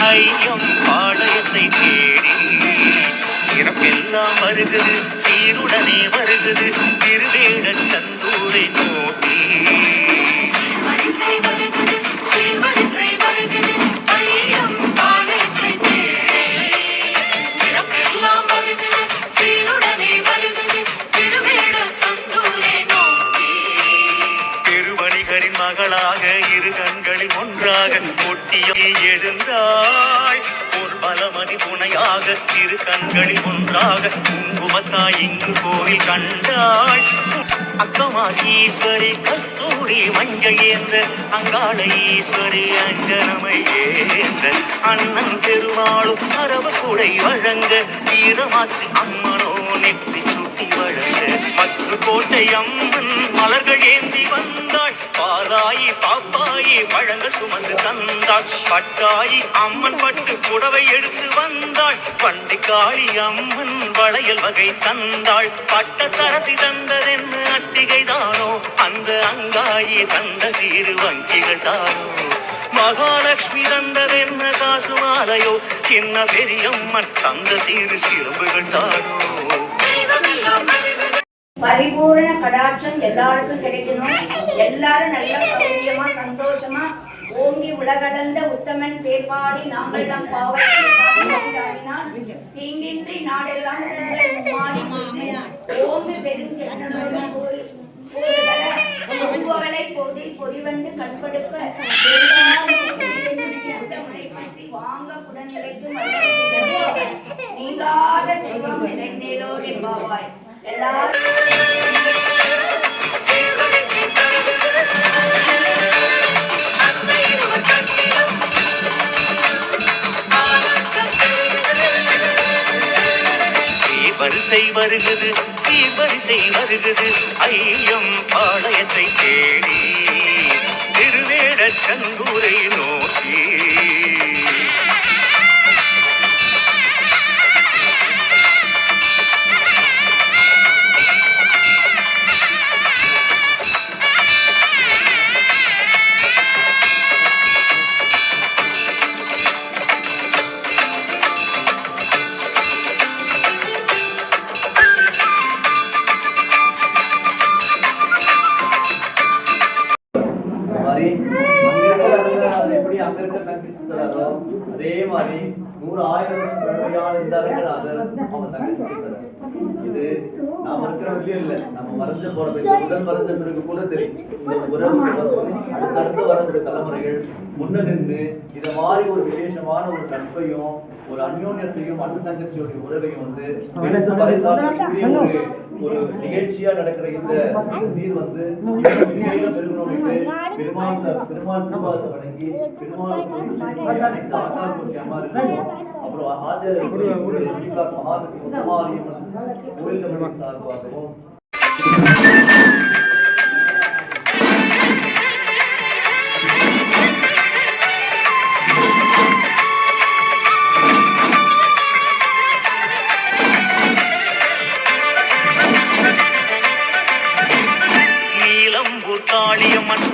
ஐயம் பாளையத்தை தேடி சிறப்பெல்லாம் வருகிறது சீருடனே வருகிறது திருவேட சந்தூரை நோக்கி மகளாக இரு கண்களில் ஒன்றாக ஒட்டியை எழுந்தாள் ஒரு பலமதி துணையாக இரு கண்களில் ஒன்றாக குங்குமத்தாய் இங்கு கோவில் கண்டாள் அக்கமா ஈஸ்வரி கஸ்தூரி மஞ்சள் ஏந்த அங்காள ஈஸ்வரி அஞ்சனமை ஏந்த அண்ணன் பெருமாளும் அரவ குடை வழங்க வீரமாத்து அம்மனோ நெற்றி சுட்டி வழங்க மற்ற கோட்டை அம்மன் மலர்கள் ஏந்தி வந்தாள் பாலாயி பாப்பாயி பழங்கள் சுமந்து தந்தாள் பட்டாயி அம்மன் பட்டு புடவை எடுத்து வந்தாள் பண்டிகாளி அம்மன் வளையல் வகை தந்தாள் பட்ட சரதி தந்ததென்ன அட்டிகை தானோ அந்த அங்காயி தந்த சீரு வங்கிகள் தானோ மகாலட்சுமி தந்ததென்ன காசு மாலையோ சின்ன பெரியம்மன் தந்த சீரு சிறம்புகள் தானோ. பரிபூர்ண கடாட்சம் எல்லாருக்கும் கிடைக்கணும். எல்லாரும் நல்ல சௌக்கியமா சந்தோஷமா ஓங்கி உலகளந்த உத்தமன் பேர்பாடி நாங்கள் நம் பாவத்தினால் தீங்கின்றி நாடெல்லாம் ஓங்கு பெருஞ்செல்வங்களை போதில் பொறிவண்டு கண்படுப்ப வாங்க குடன் நிலைக்கும் நீங்காத செல்வம் நிறைந்தேலோ என்பாவாய். வரிசை வருகிறது வரிசை வருகிறது ஐயம் பாளையத்தை தேடி திருவேட சந்தூரை நோக்கி அதே மாதிரி 100,000 வருஷம் இருந்தார்கள் அவங்க தங்கச்சி. இது நாம இருக்கிற வழியும் இல்லை, நம்ம மறைஞ்ச போறது உடல் மறைஞ்ச பிறகு கூட சரி இந்த உறவு அடுத்தடுத்து வரக்கூடிய தலைமுறைகள் முன்ன நின்று இதை மாதிரி ஒரு விசேஷமான ஒரு நட்பையும் ஒரு அந்யோன்யத்தையும் அண்ணன் தங்கச்சியோடைய உறவையும் வந்து ஒரு நிகழ்ச்சியா நடக்கிற இந்த சீர் வந்து பெருமாள் வணங்கி பெருமாள் அப்புறம் ஆச்சாரிய ஸ்ரீகாந்த் மகாசக்தி உத்தமாரியம்மன் கோயில் கமிட்டி சார்பாகவும்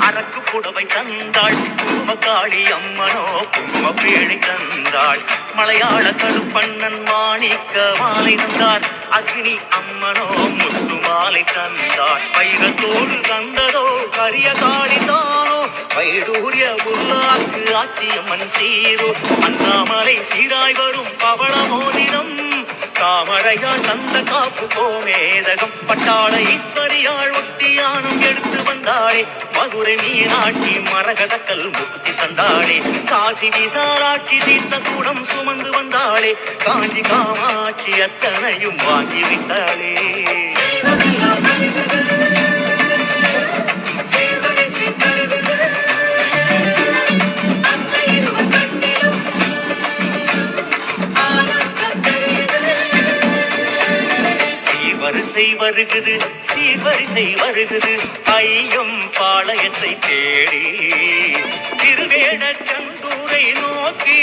அரக்கு புடவை தந்தாள் குமக்காளி அம்மனோ குங்கும பேழை தந்தாள் மலையாள கருப்பண்ணன் மாணிக்க மாலை தந்தார் அக்னி அம்மனோ முத்து மாலை தந்தாள் வைரத்தோடு தந்ததோ கரிய காளி தானோ வைடூரிய உள்ளாக்கு ஆட்சியம்மன் சீரோ அண்ணாமலை சீராய் வரும் பவள மோதிரம் தாமரையாள் தந்த காப்பு கோமேதகம் பட்டாள ஈஸ்வரியாள் ஒட்டியானம் எடுத்து வந்தாளே மதுரை மீனாட்சி மரகதக்கல் முக்தி தந்தாளே காசி விசாலாட்சி தீர்த்த கூடம் சுமந்து வந்தாளே காஞ்சி காமாட்சி அத்தனையும் வாங்கி விட்டாளே. வரிசை வருகிறது சீர்வரிசை வருகிறது ஐயம் பாளையத்தை தேடி திருவேட சந்தூரை நோக்கி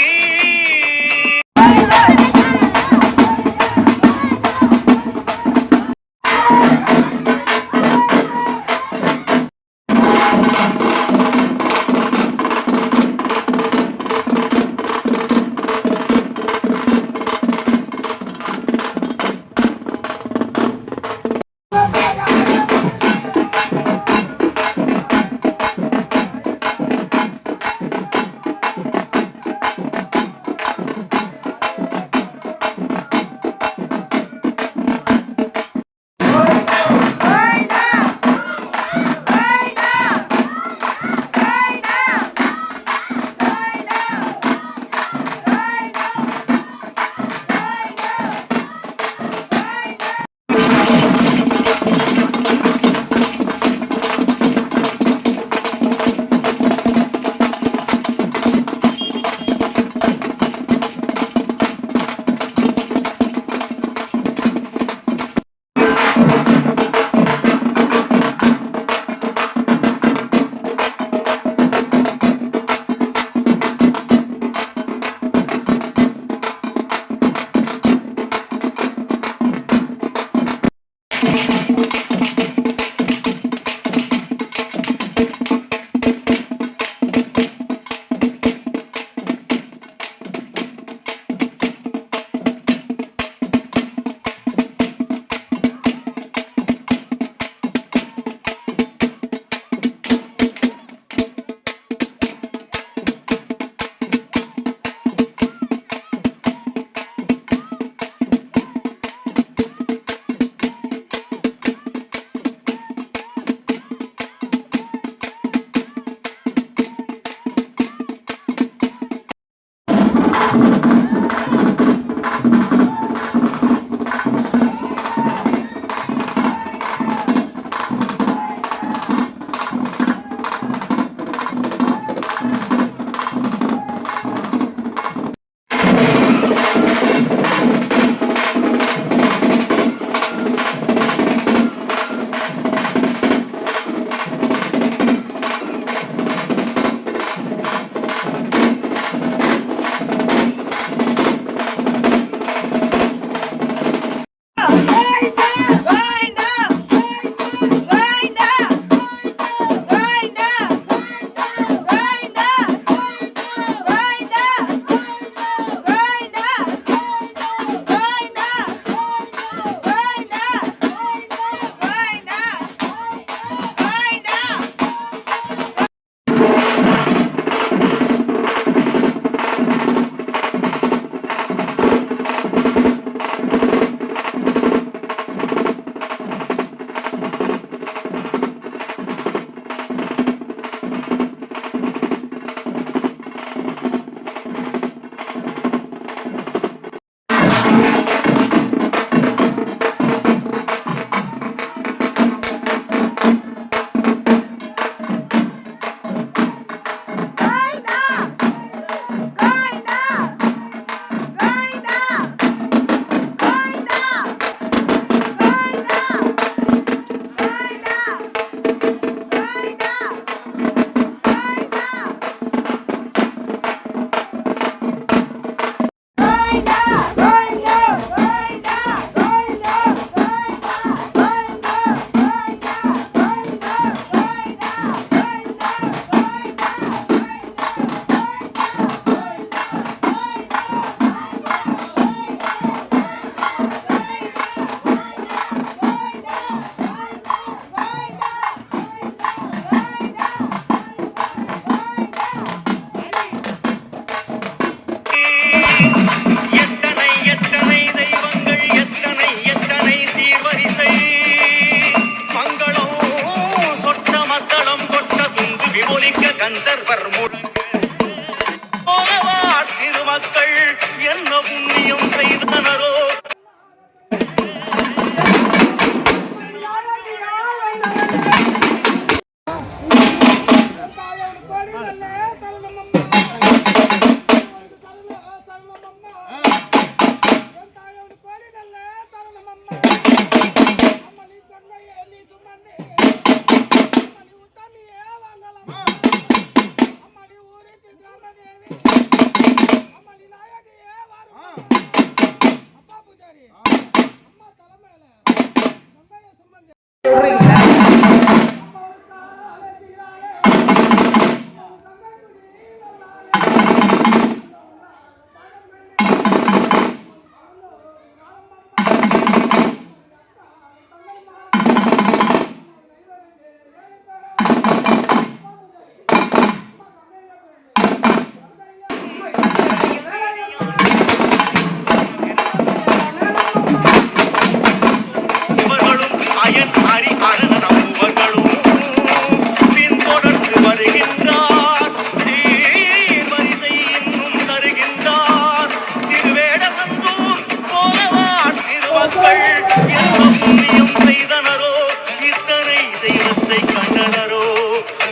என்ன புண்ணியம் செய்தனரோ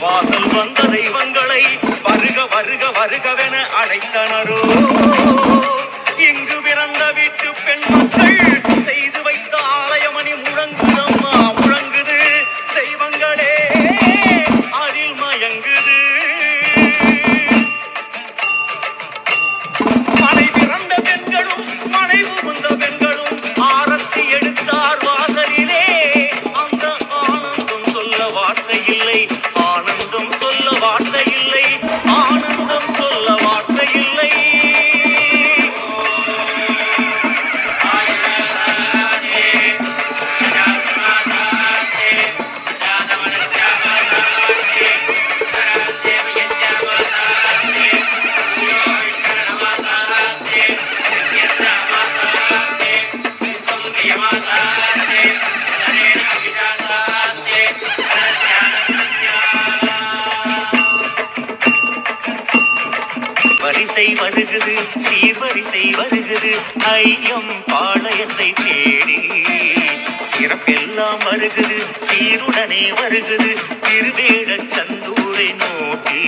வாசல் வந்த தெய்வங்களை வருக வருக வருகவென அழைத்தனரோ இங்கு பிறந்த வீட்டு பெண் மக்கள் செய்து வைத்த ஆலயமணி முழங்குதம்மா முழங்குது தெய்வங்களே அதில் மயங்குது மனை பிறந்த பெண்களும் மனை புகுந்த பெண்களும் ஆரத்தி எடுத்தார் வாசலிலே அந்த ஆனந்தம் சொல்ல வார்த்தை இல்லை ஆனந்தம் சொல்ல வார்த்தை இல்லை ஆனந்தம் சொல்ல வார்த்தை இல்லை வரிசை வருகுது சீர்வரிசை வருகுது ஐயம் பாளையத்தை தேடி சிறப்பெல்லாம் வருகுது சீருடனே வருகுது திருவேட சந்தூரை நோக்கி